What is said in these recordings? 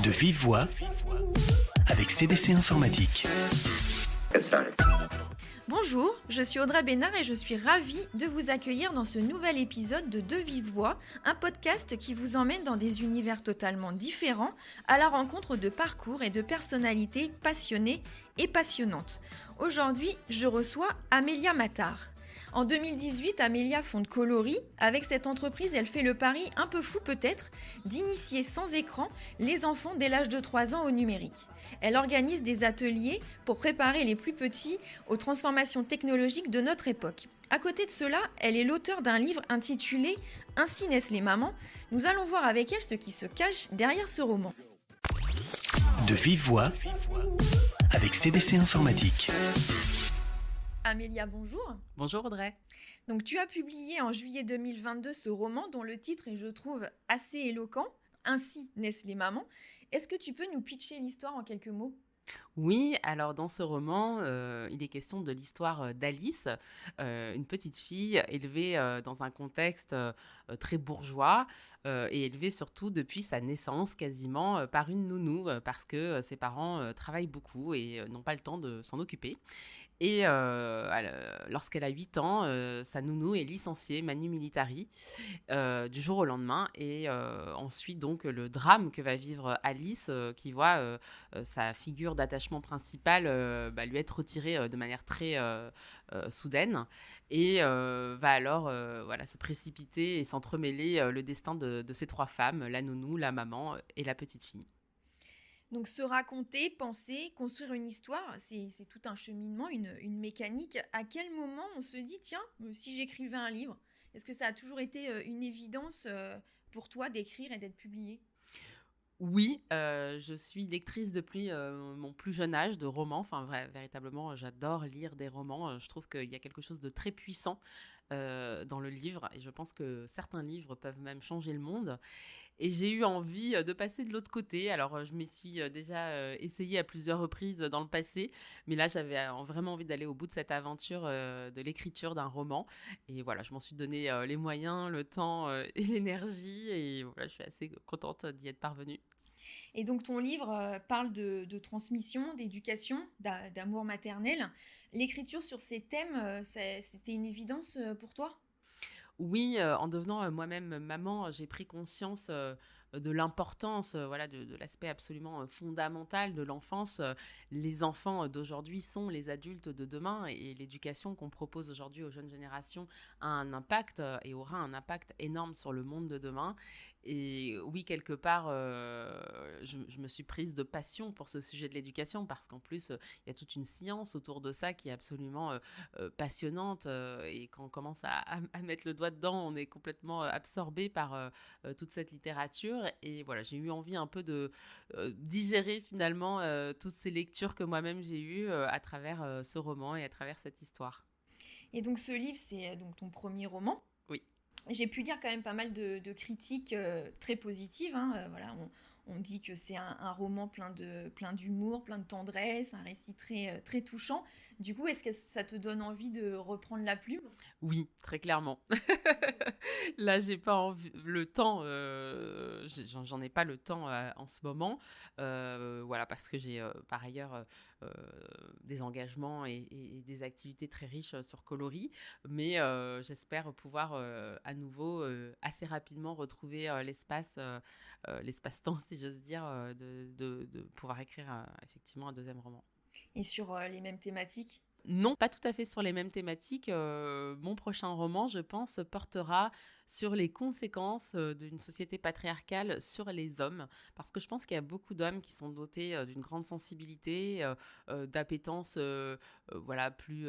De vive voix avec CDC Informatique. Bonjour, je suis Audrey Bénard et je suis ravie de vous accueillir dans ce nouvel épisode de vive voix, un podcast qui vous emmène dans des univers totalement différents, à la rencontre de parcours et de personnalités passionnées et passionnantes. Aujourd'hui, je reçois Amélia Matar. En 2018, Amélia fonde Coloris. Avec cette entreprise, elle fait le pari, un peu fou peut-être, d'initier sans écran les enfants dès l'âge de 3 ans au numérique. Elle organise des ateliers pour préparer les plus petits aux transformations technologiques de notre époque. À côté de cela, elle est l'auteure d'un livre intitulé « Ainsi naissent les mamans ». Nous allons voir avec elle ce qui se cache derrière ce roman. De vive voix avec CDC Informatique. Amélia, bonjour. Bonjour Audrey. Donc tu as publié en juillet 2022 ce roman dont le titre est, je trouve, assez éloquent, « Ainsi naissent les mamans ». Est-ce que tu peux nous pitcher l'histoire en quelques mots ? Oui, alors dans ce roman, il est question de l'histoire d'Alice, une petite fille élevée dans un contexte très bourgeois et élevée surtout depuis sa naissance quasiment par une nounou parce que ses parents travaillent beaucoup et n'ont pas le temps de s'en occuper. Et lorsqu'elle a 8 ans, sa nounou est licenciée manu militari du jour au lendemain. Et ensuite, donc, le drame que va vivre Alice, qui voit sa figure d'attachement principale lui être retirée de manière très soudaine. Et va alors se précipiter et s'entremêler le destin de ces 3 femmes, la nounou, la maman et la petite fille. Donc se raconter, penser, construire une histoire, c'est tout un cheminement, une mécanique. À quel moment on se dit, tiens, si j'écrivais un livre, est-ce que ça a toujours été une évidence pour toi d'écrire et d'être publié ? Oui, je suis lectrice depuis mon plus jeune âge de romans. Enfin, véritablement, j'adore lire des romans. Je trouve qu'il y a quelque chose de très puissant dans le livre. Et je pense que certains livres peuvent même changer le monde. Et j'ai eu envie de passer de l'autre côté. Alors, je m'y suis déjà essayée à plusieurs reprises dans le passé. Mais là, j'avais vraiment envie d'aller au bout de cette aventure de l'écriture d'un roman. Et voilà, je m'en suis donné les moyens, le temps et l'énergie. Et voilà, je suis assez contente d'y être parvenue. Et donc ton livre parle de transmission, d'éducation, d'amour maternel. L'écriture sur ces thèmes, c'était une évidence pour toi ? Oui, en devenant moi-même maman, j'ai pris conscience de l'importance de l'aspect absolument fondamental de l'enfance. Les enfants d'aujourd'hui sont les adultes de demain et l'éducation qu'on propose aujourd'hui aux jeunes générations a un impact et aura un impact énorme sur le monde de demain. Et oui, quelque part, je me suis prise de passion pour ce sujet de l'éducation parce qu'en plus, il y a toute une science autour de ça qui est absolument passionnante. Et quand on commence à mettre le doigt dedans, on est complètement absorbé par toute cette littérature. Et voilà, j'ai eu envie un peu de digérer finalement toutes ces lectures que moi-même j'ai eues à travers ce roman et à travers cette histoire. Et donc ce livre, c'est donc ton premier roman. Oui. J'ai pu lire quand même pas mal de critiques très positives. On dit que c'est un roman plein d'humour, plein de tendresse, un récit très touchant. Du coup, est-ce que ça te donne envie de reprendre la plume ? Oui, très clairement. Là, j'ai pas le temps. J'en ai pas le temps en ce moment. Parce que j'ai par ailleurs des engagements et des activités très riches sur Coloris. Mais j'espère pouvoir à nouveau assez rapidement retrouver l'espace-temps, si j'ose dire, de pouvoir écrire effectivement un deuxième roman. Et sur les mêmes thématiques ? Non, pas tout à fait sur les mêmes thématiques. Mon prochain roman, je pense, portera sur les conséquences d'une société patriarcale sur les hommes. Parce que je pense qu'il y a beaucoup d'hommes qui sont dotés d'une grande sensibilité, d'appétence plus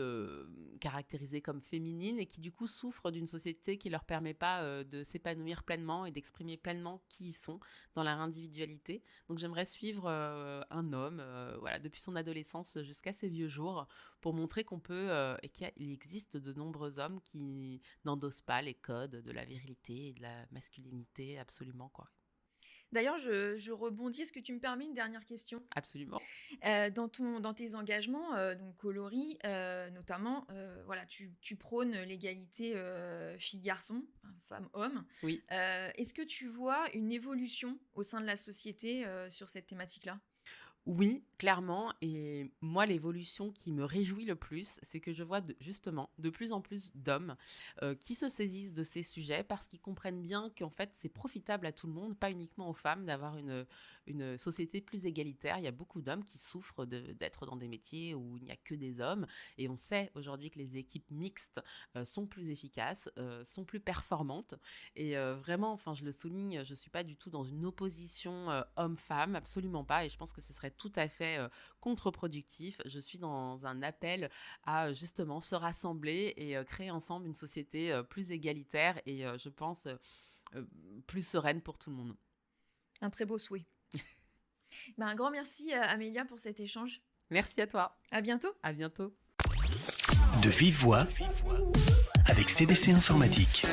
caractérisée comme féminine et qui du coup souffrent d'une société qui ne leur permet pas de s'épanouir pleinement et d'exprimer pleinement qui ils sont dans leur individualité. Donc j'aimerais suivre un homme depuis son adolescence jusqu'à ses vieux jours pour montrer qu'on peut et qu'il existe de nombreux hommes qui n'endossent pas les codes de la virilité et de la masculinité absolument, quoi. D'ailleurs, je rebondis. Est-ce que tu me permets une dernière question? Absolument. Dans tes engagements, donc coloris, notamment, voilà, tu prônes l'égalité filles-garçons, hein, femmes-hommes. Oui. Est-ce que tu vois une évolution au sein de la société sur cette thématique-là? Oui, clairement. Et moi, l'évolution qui me réjouit le plus, c'est que je vois justement de plus en plus d'hommes qui se saisissent de ces sujets parce qu'ils comprennent bien qu'en fait, c'est profitable à tout le monde, pas uniquement aux femmes, d'avoir une société plus égalitaire. Il y a beaucoup d'hommes qui souffrent d'être dans des métiers où il n'y a que des hommes. Et on sait aujourd'hui que les équipes mixtes sont plus efficaces, sont plus performantes. Et vraiment, enfin, je le souligne, je ne suis pas du tout dans une opposition homme-femme, absolument pas. Et je pense que ce serait tout à fait contre-productif. Je suis dans un appel à justement se rassembler et créer ensemble une société plus égalitaire et je pense plus sereine pour tout le monde. Un très beau souhait. Un grand merci Amélia pour cet échange. Merci à toi. À bientôt. À bientôt. De vive voix avec CDC Informatique.